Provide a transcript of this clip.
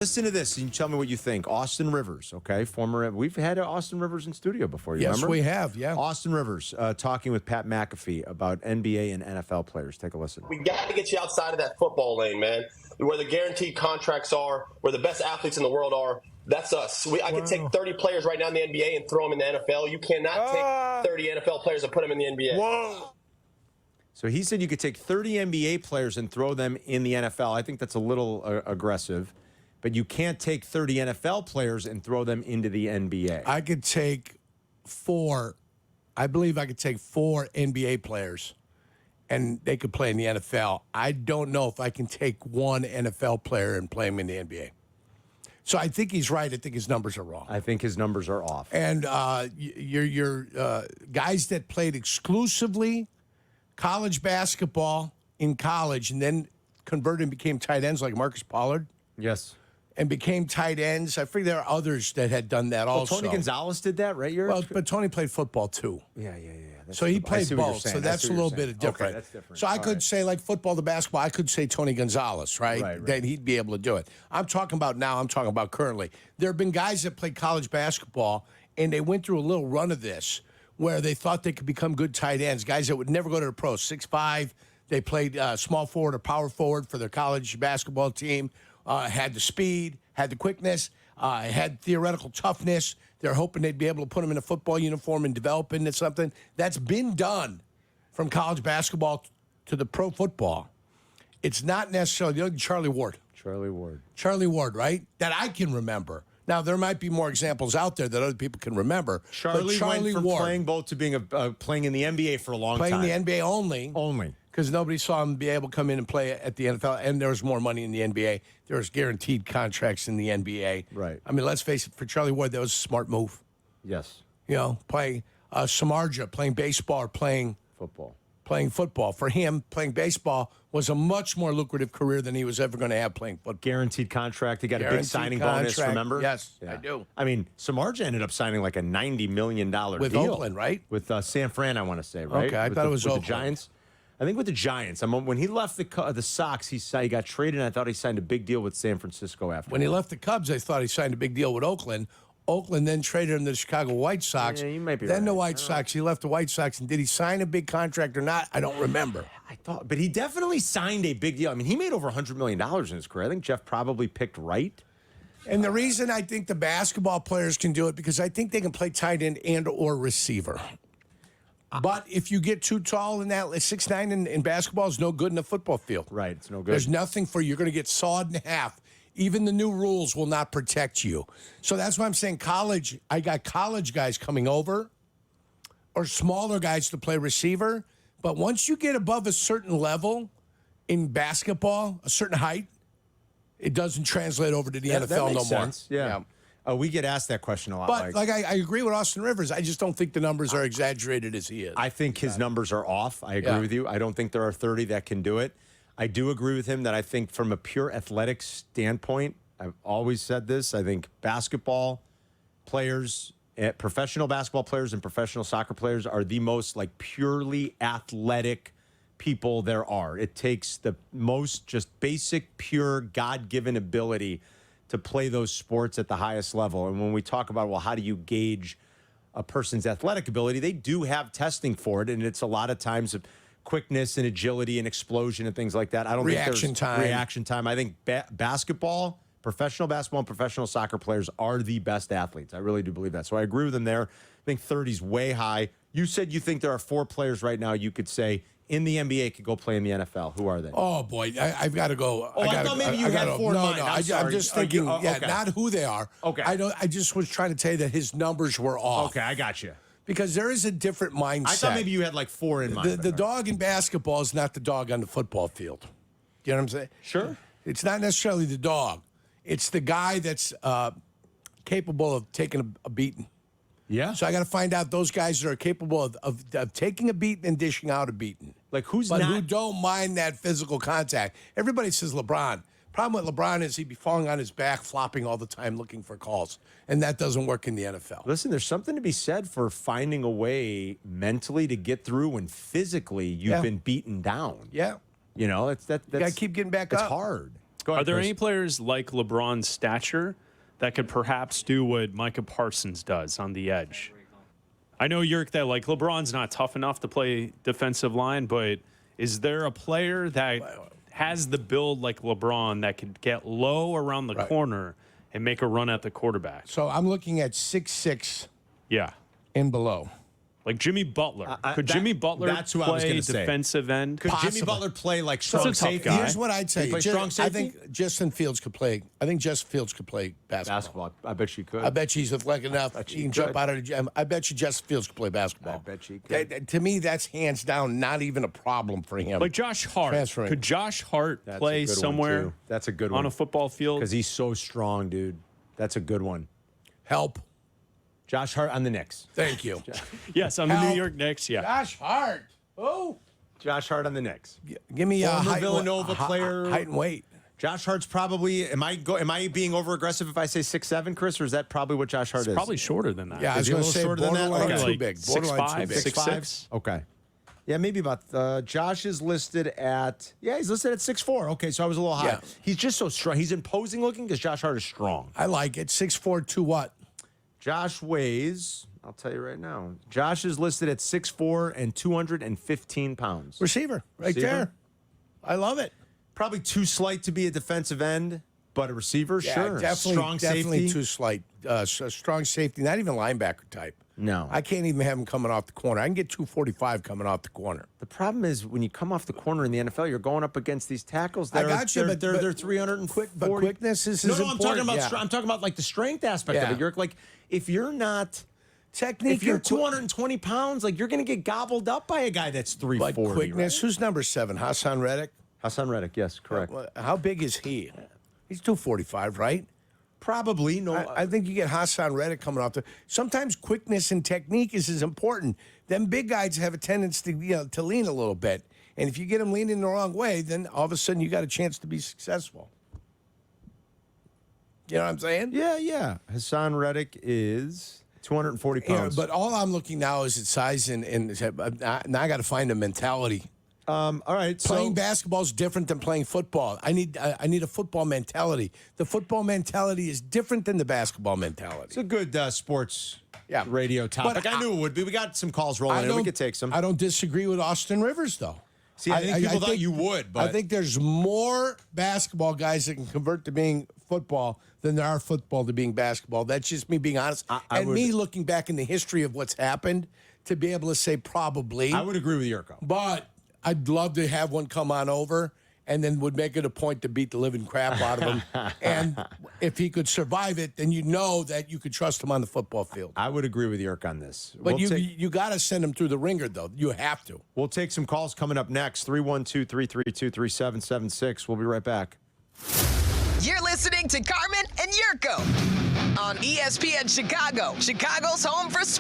Listen to this and you tell me what you think. Austin Rivers, okay, we've had Austin Rivers in studio before, you remember? Yes, we have, yeah. Austin Rivers talking with Pat McAfee about NBA and NFL players. Take a listen. We got to get you outside of that football lane, man, where the guaranteed contracts are, where the best athletes in the world are. That's us. I could take 30 players right now in the NBA and throw them in the NFL. You cannot take 30 NFL players and put them in the NBA. Whoa. So he said you could take 30 NBA players and throw them in the NFL. I think that's a little aggressive. But you can't take 30 NFL players and throw them into the NBA. I could take four. I believe I could take 4 NBA players, and they could play in the NFL. I don't know if I can take one NFL player and play him in the NBA. So I think he's right. I think his numbers are wrong. I think his numbers are off. And your guys that played exclusively college basketball in college and then converted and became tight ends like Marcus Pollard. Yes. And became tight ends. I figure there are others that had done that also. Tony Gonzalez did that, right? Well, but Tony played football too. Yeah. So he played both. So that's a little bit different. Okay, that's different. So I could say, like football to basketball, I could say Tony Gonzalez, right? Then he'd be able to do it. I'm talking about currently. There have been guys that played college basketball, and they went through a little run of this where they thought they could become good tight ends, guys that would never go to the pros, 6'5". They played small forward or power forward for their college basketball team, had the speed, had the quickness, had theoretical toughness. They're hoping they'd be able to put them in a football uniform and develop into something. That's been done from college basketball to the pro football. It's not necessarily Charlie Ward. Charlie Ward, right? That I can remember. Now, there might be more examples out there that other people can remember. Charlie went from Ward, playing both to being playing in the NBA for a long time. Playing the NBA only. Only. Because nobody saw him be able to come in and play at the NFL, and there was more money in the NBA. There was guaranteed contracts in the NBA. Right. I mean, let's face it, for Charlie Ward, that was a smart move. Yes. You know, playing Samardzija, playing baseball, or playing football. For him, playing baseball was a much more lucrative career than he was ever going to have playing football. Guaranteed contract. He got a big signing bonus, remember? Yes, yeah. I do. I mean, Samardzija ended up signing like a $90 million with deal. Oakland, right? With San Fran, I want to say, right? Okay, I thought it was with Oakland. The Giants. I think with the Giants. When he left the Sox, he got traded, and I thought he signed a big deal with San Francisco after. When he left the Cubs, I thought he signed a big deal with Oakland. Oakland then traded him to the Chicago White Sox. Yeah, you might be then right. the White Sox. He left the White Sox, and did he sign a big contract or not? I don't remember. I thought, but he definitely signed a big deal. I mean, he made over $100 million in his career. I think Jeff probably picked right. And the reason I think the basketball players can do it, because I think they can play tight end and or receiver. But if you get too tall in that, 6'9" in basketball is no good in the football field. Right, it's no good. There's nothing for you. You're going to get sawed in half. Even the new rules will not protect you. So that's why I'm saying college. I got college guys coming over or smaller guys to play receiver. But once you get above a certain level in basketball, a certain height, it doesn't translate over to the NFL that makes no sense. more. Yeah. We get asked that question a lot. But I agree with Austin Rivers. I just don't think the numbers are exaggerated as he is. I think his numbers are off. I agree with you. I don't think there are 30 that can do it. I do agree with him that I think from a pure athletic standpoint, I've always said this, I think basketball players, professional basketball players and professional soccer players are the most like purely athletic people there are. It takes the most just basic, pure, God-given ability to play those sports at the highest level. And when we talk about, well, how do you gauge a person's athletic ability, they do have testing for it, and it's a lot of times of quickness and agility and explosion and things like that. I don't think there's reaction time. I think basketball, professional basketball and professional soccer players are the best athletes. I really do believe that. So I agree with them there. I think 30 is way high. You said you think there are 4 players right now you could say in the NBA could go play in the NFL. Who are they? Oh, boy. I've got to go. I thought maybe you had 4 in mind. No, I'm just thinking, okay. not who they are. Okay. I just was trying to tell you that his numbers were off. Okay, I got you. Because there is a different mindset. I thought maybe you had like 4 in mind. The dog in basketball is not the dog on the football field. You know what I'm saying? Sure. It's not necessarily the dog. It's the guy that's capable of taking a beating. Yeah. So I got to find out those guys that are capable of taking a beating and dishing out a beating. Like who don't mind that physical contact. Everybody says LeBron. Problem with LeBron is he'd be falling on his back, flopping all the time, looking for calls. And that doesn't work in the NFL. Listen, there's something to be said for finding a way mentally to get through when physically you've been beaten down. Yeah. You know, that's you got to keep getting back up. It's hard. Go ahead, Are there Chris. any players like LeBron's stature that could perhaps do what Micah Parsons does on the edge? I know, Jurk, that like LeBron's not tough enough to play defensive line, but is there a player that has the build like LeBron that could get low around the corner and make a run at the quarterback? So I'm looking at 6'6" Yeah. and below. Like Jimmy Butler. Could Jimmy Butler that's who I was play gonna say. defensive end? Could Jimmy Possibly. Butler play like He's a strong tough safety? guy. Here's what I'd say. He play strong safety? I think Justin Fields could play. I think Justin Fields could play basketball. Basketball. I bet you could. I bet you he's athletic enough. He can jump out of the gym. I bet you Justin Fields could play basketball. I bet you could. To me, that's hands down not even a problem for him. Like Josh Hart. Transferring. Could Josh Hart That's a play good one, somewhere too. That's a good on one. a football field? Because he's so strong, dude. That's a good one. Help. Josh Hart on the Knicks. Thank you. Yes, on the New Help. York Knicks, yeah. Josh Hart. Oh. Josh Hart on the Knicks. Give me a Former Villanova player. height and weight. Josh Hart's probably. Am I being over aggressive if I say 6'7", Chris, or is that probably what Josh Hart is? Probably shorter than that. Yeah, I was Is he a going to little say shorter than that? borderline Okay. too Like big. Borderline 6'5", too big. 6'6". Okay. Yeah, maybe about. Josh is listed at. Yeah, he's listed at 6'4". Okay, so I was a little high. Yeah. He's just so strong. He's imposing looking because Josh Hart is strong. I like it. 6'4", 2 what? Josh weighs. I'll tell you right now. Josh is listed at 6'4" and 215 pounds. Receiver. Right Receiver? there. I love it. Probably too slight to be a defensive end, but a receiver, Yeah, sure. definitely, definitely safety. too slight. Strong safety, not even linebacker type. No. I can't even have him coming off the corner. I can get 245 coming off the corner. The problem is when you come off the corner in the NFL, you're going up against these tackles. I That got you, but they're 340. but quickness is no, as I'm talking important, about. yeah. I'm talking about like the strength aspect Yeah. of it. You're like, if you're not, Technique. if you're and quick- 220 pounds, like you're going to get gobbled up by a guy that's but 340. quickness. right? Who's number 7? Hassan Reddick. Hassan Reddick, yes, correct. How big is he? He's 245, right? Probably no. I think you get Hassan Reddick coming off the. Sometimes quickness and technique is as important. Them big guys have a tendency to lean a little bit, and if you get them leaning the wrong way, then all of a sudden you got a chance to be successful. You know what I'm saying? yeah. Hassan Reddick is 240 Yeah, pounds. but all I'm looking now is at size and now I got to find a mentality. all right, Playing so basketball is different than playing football. I need a football mentality. The football mentality is different than the basketball mentality. it's a good sports Yeah. radio topic. But I knew it would be. We got some calls rolling in. We could take some. I don't disagree with Austin Rivers, though. See, I think people thought you would, but I think there's more basketball guys that can convert to being football than there are football to being basketball. That's just me being honest. I would- me looking back in the history of what's happened to be able to say probably. I would agree with Jurko. But I'd love to have one come on over and then would make it a point to beat the living crap out of him. And if he could survive it, then you know that you could trust him on the football field. I would agree with Jurko on this. But We'll you got to send him through the ringer, though. You have to. We'll take some calls coming up next. 312-332-3776. We'll be right back. You're listening to Carmen and Jurko on ESPN Chicago, Chicago's home for sports.